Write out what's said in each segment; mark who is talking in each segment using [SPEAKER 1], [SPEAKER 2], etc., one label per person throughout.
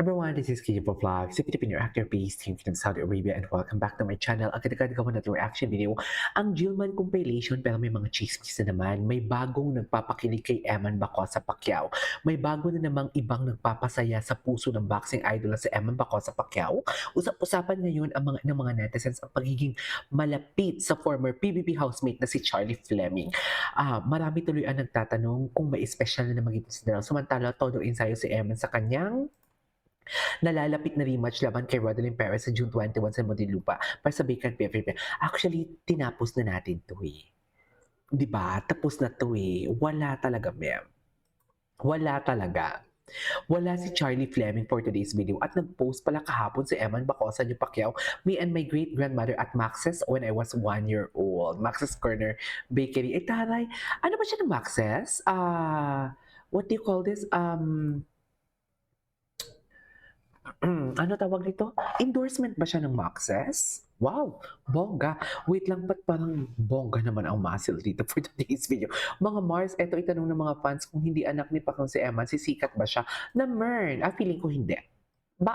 [SPEAKER 1] Everyone, this is Kijipo Vlogs, a Filipino actor based here from Saudi Arabia, and welcome back to my channel. Agad-agad gawa na ito reaction video, ang Jillman compilation, pero may mga chismis na naman. May bagong nagpapakilig kay Eman Bacosa Pacquiao. May bago na namang ibang nagpapasaya sa puso ng boxing idol na si Eman Bacosa Pacquiao. Usap-usapan ngayon ng mga netizens ang pagiging malapit sa former PBB housemate na si Charlie Fleming. Marami tuloy ang nagtatanong kung may special na magiging sinaraw. Samantala, todo ensayo si Eman sa kanyang nalalapit na rematch laban kay Rodelyn Perez sa June 21 sa Muntinlupa para sa vacant PFP. Actually, tinapos na natin to eh. Diba? Tapos na to eh. Wala talaga, ma'am. Wala talaga. Wala si Charlie Fleming for today's video at nag-post pala kahapon si Eman Bacosa ni Pacquiao, me and my great-grandmother at Max's when I was 1 year old. Max's Corner Bakery. Eh taray, ano ba siya ng Max's? What do you call this? Ano tawag nito? Endorsement ba siya ng Max's? Wow, bongga. Wait lang, ba't parang bongga naman ang muscle dito for today's video? Mga Mars, eto itanong ng mga fans kung hindi anak ni Pacquiao si Eman, sisikat ba siya? Na Mern, feeling ko hindi.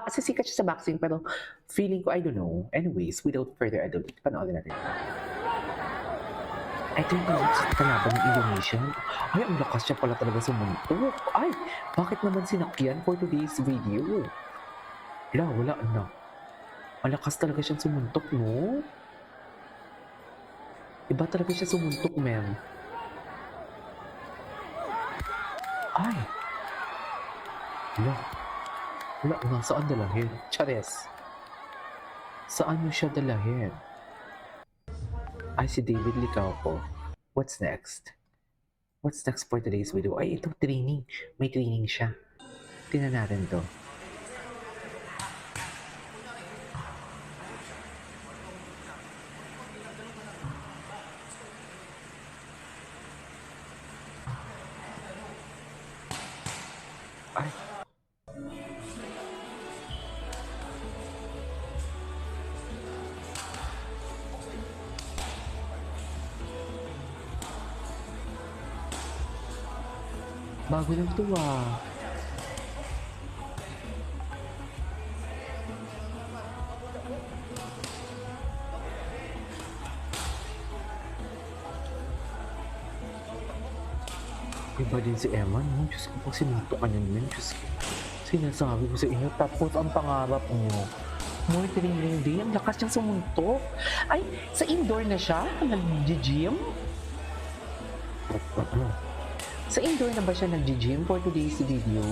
[SPEAKER 1] Sisikat siya sa boxing, pero feeling ko, I don't know. Anyways, without further ado, panoorin natin. Ito yung kalaban ng Indonesian. Ay, ang lakas siya pala talaga sumuntok. Ay, bakit naman sinakyan for today's video? Wala na. Malakas talaga siyang sumuntok, no? Iba talaga siya sumuntok, ma'am. Ay! Wala nga. Saan dalahin? Chares. Saan mo siya dalahin? Ay, si David Licauco. What's next? What's next for today's video? Ay, ito, training. May training siya. Tingnan natin to. Ay. Bago lang to ah. Iba din si Eman, no? Diyos ko, pag sinuto ka niyan, Diyos ko. Sinasabi ko sa inyo, tapos ang pangarap niyo. More training din, ang lakas niyang sumuntok. Ay, sa indoor na siya? Nag-gym? Sa indoor na ba siya nag-gym for today's video?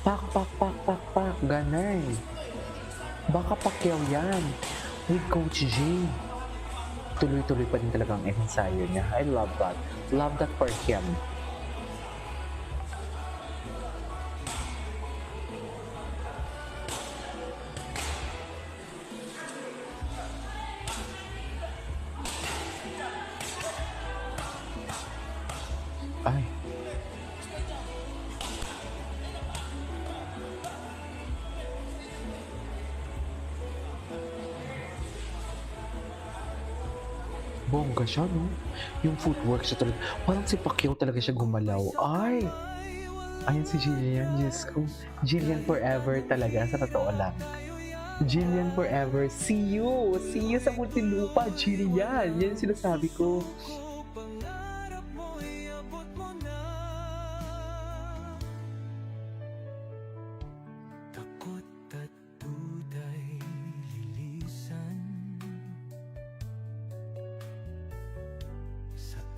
[SPEAKER 1] Pak, ganun. Baka Pacquiao yan. With Coach J. Tuloy-tuloy pa rin talaga ang ensayo niya. I love that. Love that for him. Ay. Bongga siya, no? Yung footwork siya talaga. Parang si Pacquiao talaga siya gumalaw. Ay! Ayan si Jillian, Diyos ko. Jillian forever talaga, sa totoo lang. Jillian forever. See you! See you sa Muntinlupa, Jillian! Yan yung sinasabi ko.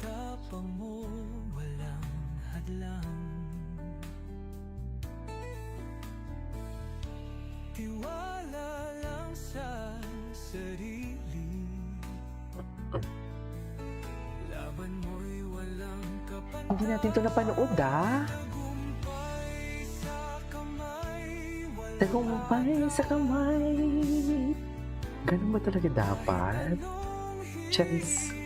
[SPEAKER 2] Tapang mo walang hadlang, tiwala lang sa sarili, laban mo'y walang kapalit.
[SPEAKER 1] Hindi natin ito napanood, Tagumpay sa kamay. Ganun ba talaga dapat? Charis.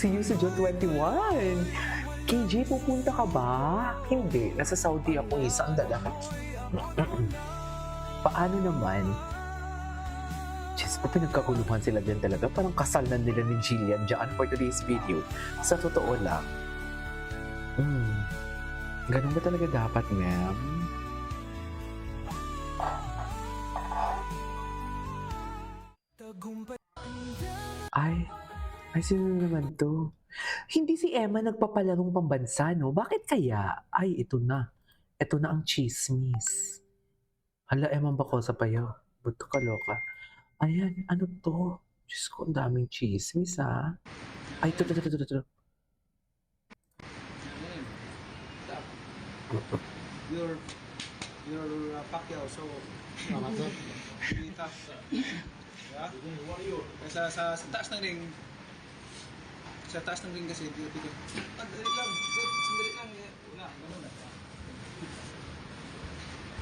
[SPEAKER 1] See you sa June 21. KJ, pupunta ka ba? Hindi. Nasa Saudi ako eh. Saan dala? Paano naman? Diyos Pinagkaguluhan sila din talaga. Parang kasal na nila ni Jillian dyan for today's video. Sa totoo lang. Ganun ba talaga dapat, ma'am?
[SPEAKER 2] Tagumpay
[SPEAKER 1] Ay, sino naman to? Hindi si Emma nagpapalarong pambansa, no? Bakit kaya? Ay, ito na. Ito na ang chismis. Hala, Emma Bacosa pa yun. Buto ka, loka. Ayan, ano to? Diyos ko, ang daming chismis, ha? Ay, ito.
[SPEAKER 3] Your Pacquiao, so really tough. Yeah? Sa taas ng ring, kasi hindi ko sandali lang, wala, ganun na.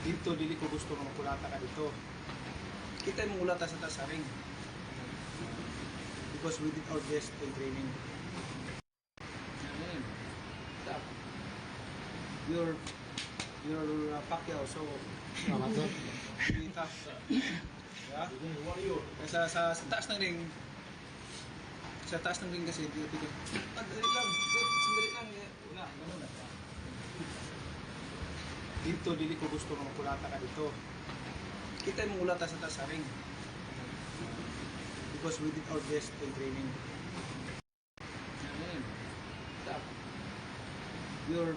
[SPEAKER 3] Dito, dili ko gusto na makulata ka dito. Kita mo ulata sa taas sa ring. Because we did our best in training. Your Pacquiao, so really tough. Yeah? Sa taas ng ring, kasi hindi ko sandali lang, wala, ganun na. Dito, dili ko gusto na makulata ka dito. Kita mo ulata sa taas sa ring. Because we did our best in training. Your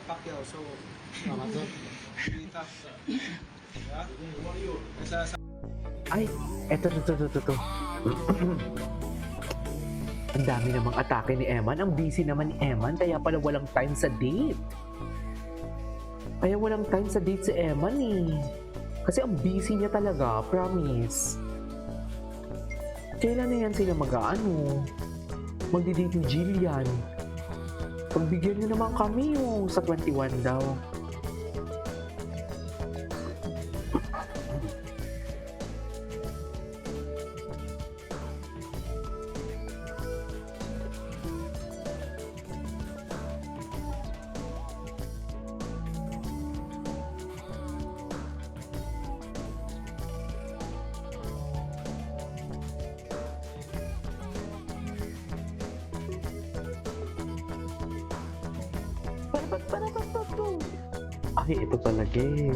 [SPEAKER 3] Pacquiao, so really tough. Yeah?
[SPEAKER 1] Ay, eto. Ang dami namang atake ni Eman. Ang busy naman ni Eman. Kaya pala walang time sa date. Si Eman eh. Kasi ang busy niya talaga. Promise. Kailan na yan sila magdi-date ni Jillian? Pagbigyan niyo naman kami yung sa 21 daw. Ay, ito talaga eh.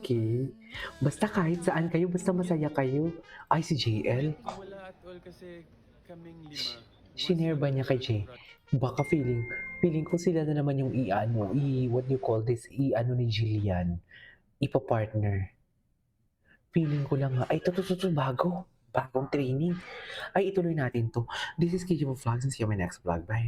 [SPEAKER 1] Okay. Basta kahit saan kayo, basta masaya kayo. Ay, si JL.
[SPEAKER 4] Wala at all kasi kaming lima.
[SPEAKER 1] Shinare ba niya kay Jay? Baka feeling ko sila na naman yung what do you call this, ni Jillian. Ipa-partner. Feeling ko lang ay, ito, bagong training. Ay, ituloy natin to. This is KJ Vlogs and see you on my next vlog. Bye.